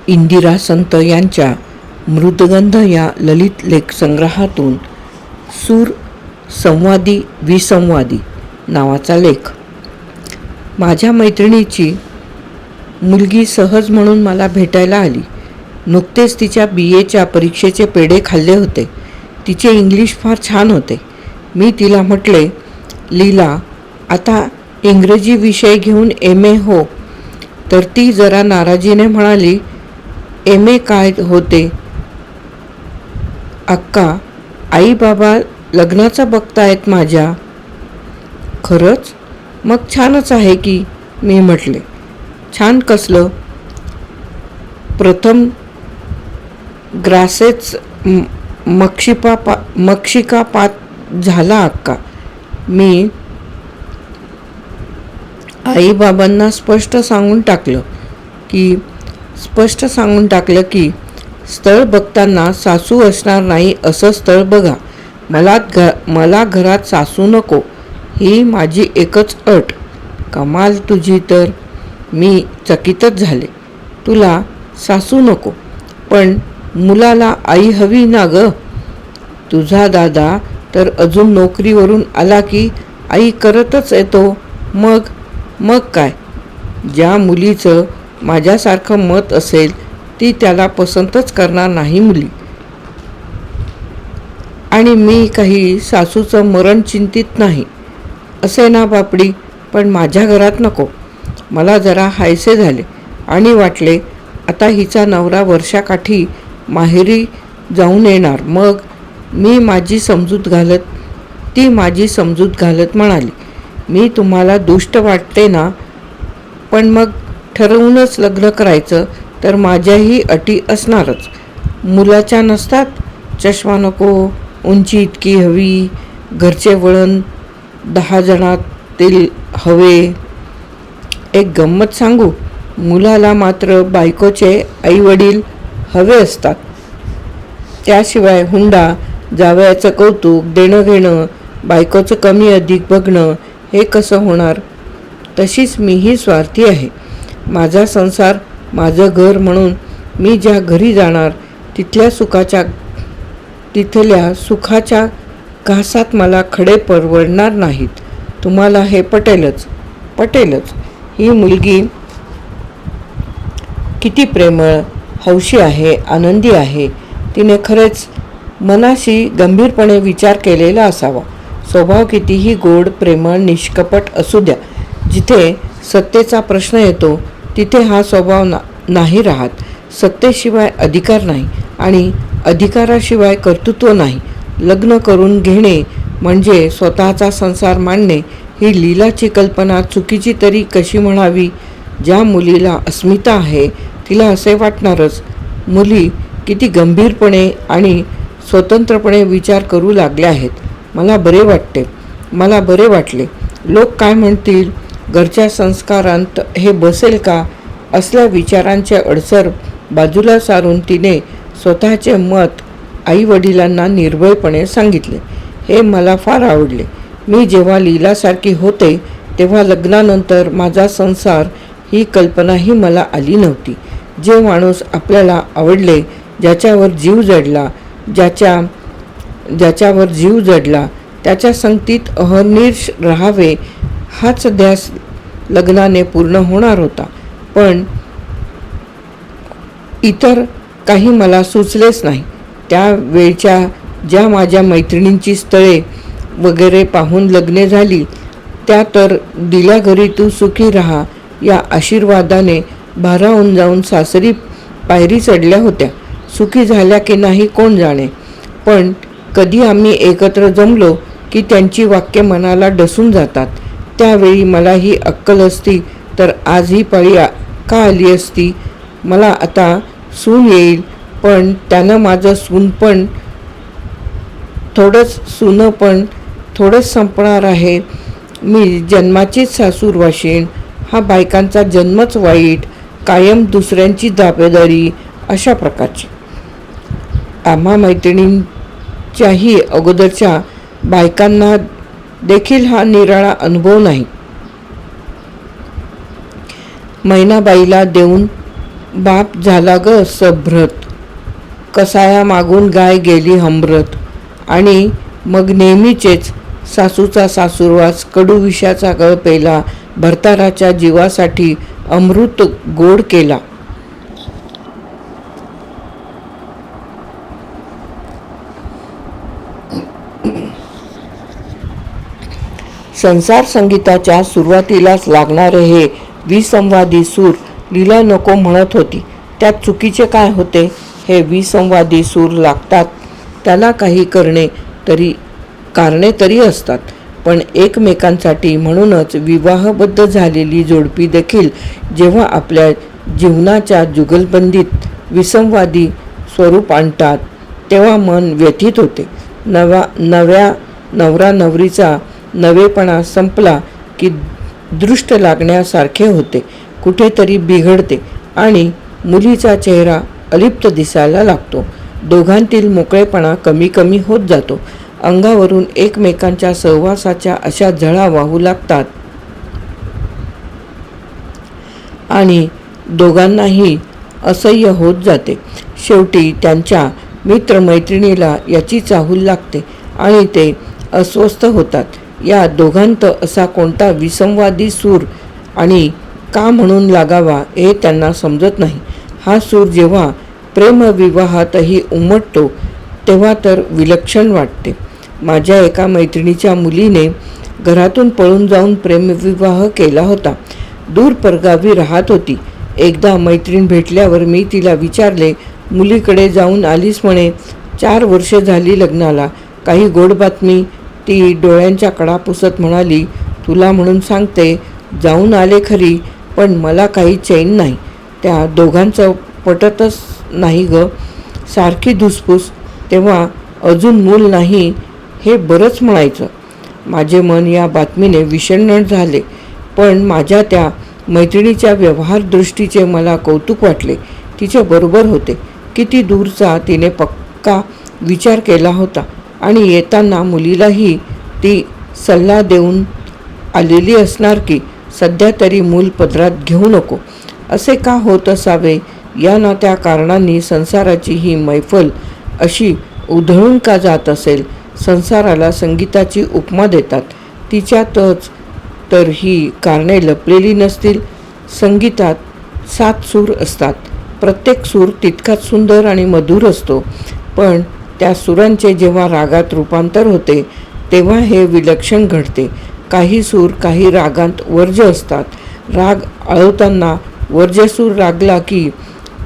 इंदिरा संत यांच्या मृदगंध या ललित लेख संग्रहातून सूर संवादी विसंवादी नावाचा लेख. माझ्या मैत्रिणीची मुलगी सहज म्हणून मला भेटायला आली. नुकतेच तिच्या BAच्या परीक्षेचे पेढे खाल्ले होते. तिचे इंग्लिश फार छान होते. मी तिला म्हटले, लीला आता इंग्रजी विषय घेऊन MA हो. तर ती जरा नाराजीने म्हणाली, MA काय होते अक्का? आई बाबा लग्नाचं बघतायत माझ्या. खरंच? मग छानच आहे की, मी म्हटले. छान कसलं? प्रथम ग्रासेच मक्षिका पात झाला अक्का. मी आई बाबांना स्पष्ट सांगून टाकलं की स्थळ बघताना सासू असणार नाही असं स्थळ बघा. मला घरात सासू नको ही माझी एकच अट. कमाल तुझी तर. मी चकितच झाले. तुला सासू नको पण मुलाला आई हवी ना ग. तुझा दादा तर अजून नोकरीवरून आला की आई करतच येतो. मग काय? ज्या मुलीचं माझ्यासारखं मत असेल ती त्याला पसंतच करणार नाही मुली. आणि मी काही सासूचं मरण चिंतित नाही. असे ना बापडी, पण माझ्या घरात नको. मला जरा हायसे झाले आणि वाटले आता हिचा नवरा वर्षाकाठी माहेरी जाऊन येणार. मग ती माझी समजूत घालत म्हणाली, मी तुम्हाला दुष्ट वाटते ना, पण मग ठरवूनच लग्न करायचं तर माझ्याही अटी असणारच. मुलाच्या नसतात. चष्मा नको, उंची इतकी हवी, घरचे वळण 10 जणातील हवे. एक गंमत सांगू, मुलाला मात्र बायकोचे आईवडील हवे असतात. त्याशिवाय हुंडा, जावयाचं कौतुक, देणं घेणं, बायकोचं कमी अधिक बघणं हे कसं होणार? तशीच मीही स्वार्थी आहे. माझा संसार, माझं घर म्हणून मी ज्या घरी जाणार तिथल्या सुखाच्या घासात मला खडे परवडणार नाहीत. तुम्हाला हे पटेलच. ही मुलगी किती प्रेमळ, हौशी आहे, आनंदी आहे. तिने खरेच मनाशी गंभीरपणे विचार केलेला असावा. स्वभाव कितीही गोड, प्रेमळ, निष्कपट असू द्या, जिथे सत्तेचा प्रश्न येतो तिथे हा स्वभाव नाही राहत. सत्तेशिवाय अधिकार नाही आणि अधिकाराशिवाय कर्तृत्व नाही. लग्न करून घेणे म्हणजे स्वतःचा संसार मांडणे ही लीलाची कल्पना चुकीची तरी कशी म्हणावी? ज्या मुलीला अस्मिता आहे तिला असे वाटणारच. मुली किती गंभीरपणे आणि स्वतंत्रपणे विचार करू लागल्या आहेत. मला बरे वाटले. लोक काय म्हणतील, घरच्या संस्कारांत हे बसेल का, असल्या विचारांचे अडसर बाजूला सारून तिने स्वतःचे मत आईवडिलांना निर्भयपणे सांगितले. हे मला फार आवडले. मी जेव्हा लीलासारखी होते तेव्हा लग्नानंतर माझा संसार ही कल्पनाही मला आली नव्हती. जे माणूस आपल्याला आवडले, ज्याच्यावर जीव जडला त्याच्या संगतीत अहर्निश राहावे हाच ध्यास लग्नाने पूर्ण होणार होता. पण इतर काही मला सुचलेच नाही. त्यावेळच्या ज्या माझ्या मैत्रिणींची स्थळे वगैरे पाहून लग्ने झाली त्या तर दिल्या घरी तू सुखी राहा या आशीर्वादाने भारावून जाऊन सासरी पायरी चढल्या होत्या. सुखी झाल्या की नाही कोण जाणे, पण कधी आम्ही एकत्र जमलो की त्यांची वाक्ये मनाला डसून जातात. त्यावेळी मला ही अक्कल असती तर आज ही पाळी का आली असती. मला आता सून येईल, पण त्यानं माझं सूनपण थोडंच संपणार आहे. मी जन्माचीच सासूर वाशीण. हा बायकांचा जन्मच वाईट, कायम दुसऱ्यांची दावेदारी, अशा प्रकारची. आम्हा मैत्रिणींच्याही अगोदरच्या बायकांना देखील हा निराळा अनुभव नाही. मैनाबाईला देऊन बाप झाला ग सभ्रत, कसाया मागून गाय गेली हमरत. आणि मग नेहमीचेच सासूचा सासूरवास, कडू विषाचा गळ पेला, भरताराच्या जीवासाठी अमृत गोड केला. संसार संगीताच्या सुरुवातीलाच लागणारे हे विसंवादी सूर लीला नको म्हणत होती. त्यात चुकीचे काय होते? हे विसंवादी सूर लागतात त्याला काही कारणे तरी असतात, पण एकमेकांसाठी. म्हणूनच विवाहबद्ध झालेली जोडपी देखील जेव्हा आपल्या जीवनाच्या जुगलबंदीत विसंवादी स्वरूप आणतात तेव्हा मन व्यथित होते. नव्या नवरा नवरीचा नवेपणा संपला की दृष्ट लागण्यासारखे होते, कुठेतरी बिघडते आणि मुलीचा चेहरा अलिप्त दिसायला लागतो. दोघांतील मोकळेपणा कमी कमी होत जातो. अंगावरून एकमेकांच्या सहवासाच्या अशा झळा वाहू लागतात आणि दोघांनाही असह्य होत जाते. शेवटी त्यांच्या मित्रमैत्रिणीला याची चाहूल लागते आणि ते अस्वस्थ होतात. या दोघांत असा कोणता विसंवादी सूर आणि का म्हणून लागावा हे त्यांना समजत नाही. हा सूर जेव्हा प्रेमविवाहातही उमटतो तेव्हा तर विलक्षण वाटते. माझ्या एका मैत्रिणीच्या मुलीने घरातून पळून जाऊन प्रेमविवाह केला होता. दूर परगावी राहत होती. एकदा मैत्रीण भेटल्यावर मी तिला विचारले, मुलीकडे जाऊन आलीस म्हणे, 4 वर्ष झाली लग्नाला, काही गोड बातमी? ती डोळ्यांच्या कडा पुसत म्हणाली, तुला म्हणून सांगते, जाऊन आले खरी, पण मला काही चैन नाही. त्या दोघांचं पटतच नाही ग. सारखी धुसफूस. तेव्हा अजून मूल नाही हे बरंच म्हणायचं. माझे मन या बातमीने विषण्ण झाले, पण माझ्या त्या मैत्रिणीच्या व्यवहारदृष्टीचे मला कौतुक वाटले. तिचे बरोबर होते. किती दूरचा तिने पक्का विचार केला होता आणि येताना मुलीलाही ती सल्ला देऊन आलेली असणार की सध्या तरी मूल पदरात घेऊ नको. असे का होत असावे? या ना त्या कारणांनी संसाराची ही मैफल अशी उधळून का जात असेल? संसाराला संगीताची उपमा देतात. तिच्यातच तर ही कारणे लपलेली नसतील. संगीतात 7 सूर असतात. प्रत्येक सूर तितकाच सुंदर आणि मधुर असतो, पण त्या सुरांचे जेव्हा रागात रूपांतर होते तेव्हा हे विलक्षण घडते. काही सूर काही रागांत वर्ज्य असतात. राग आळवताना वर्ज्यसूर रागला की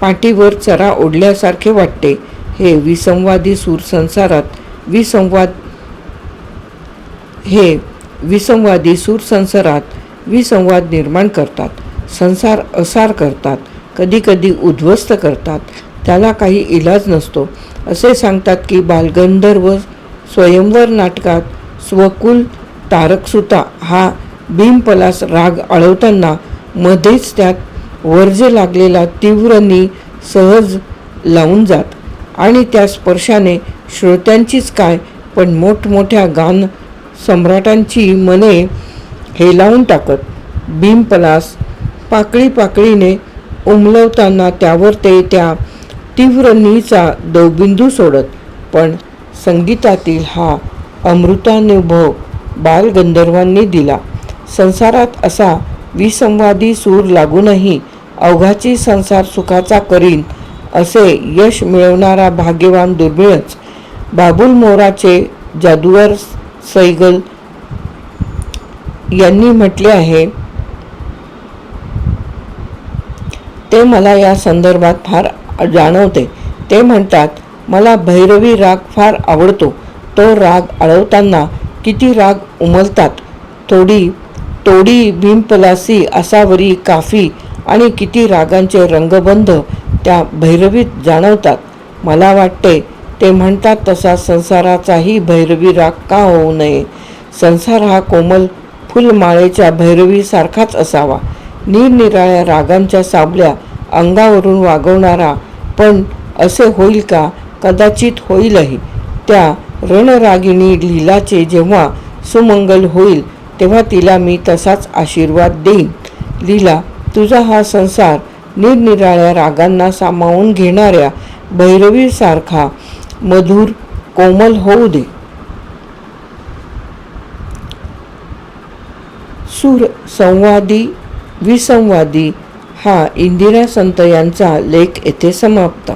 पाठीवर चरा ओढल्यासारखे वाटते. हे विसंवादी सूर संसारात विसंवाद निर्माण करतात. संसार असार करतात, कधीकधी उद्ध्वस्त करतात. त्याला काही इलाज नसतो. असे सांगतात की बालगंधर्व स्वयंवर नाटकात स्वकुल तारकसुता हा भीमपलास राग आळवताना मध्येच त्यात वर्ज्य लागलेला तीव्रनी सहज लावून जात आणि त्या स्पर्शाने श्रोत्यांचीच काय, पण मोठमोठ्या गान सम्राटांची मने हेलावून टाकत. भीमपलास पाकळी पाकळीने उमलवताना त्यावर ते त्या तीव्रनीचा दवबिंदू सोडत. पण संगीतातील हा अमृतानुभव बालगंधर्वांनी दिला. संसारात असा विसंवादी सूर लागूनही अवघाची संसार सुखाचा करीन असे यश मिळवणारा भाग्यवान दुर्मिळच. बाबुल मोराचे जादूवर सैगल यांनी म्हटले आहे, ते मला या संदर्भात फार जाणवते. ते म्हणतात, मला भैरवी राग फार आवडतो. तो राग आळवताना किती राग उमलतात. तोडी भीमपलासी असावरी काफी आणि किती रागांचे रंगबंध त्या भैरवीत जाणवतात. मला वाटते ते म्हणतात तसा संसाराचाही भैरवी राग का होऊ नये. संसार हा कोमल फुलमाळेच्या भैरवीसारखाच असावा, निरनिराळ्या रागांच्या सावल्या अंगावरून वागवणारा. पण असे होईल का? कदाचित होईलही. त्या रणरागिणी लीलाचे जेव्हा सुमंगल होईल तेव्हा तिला मी तसाच आशीर्वाद देईन. लीला, तुझा हा संसार निरनिराळ्या रागांना सामावून घेणाऱ्या भैरवीसारखा मधुर कोमल होऊ दे. सूर संवादी विसंवादी हा इंदिरा संत यांचा लेख येथे समाप्त.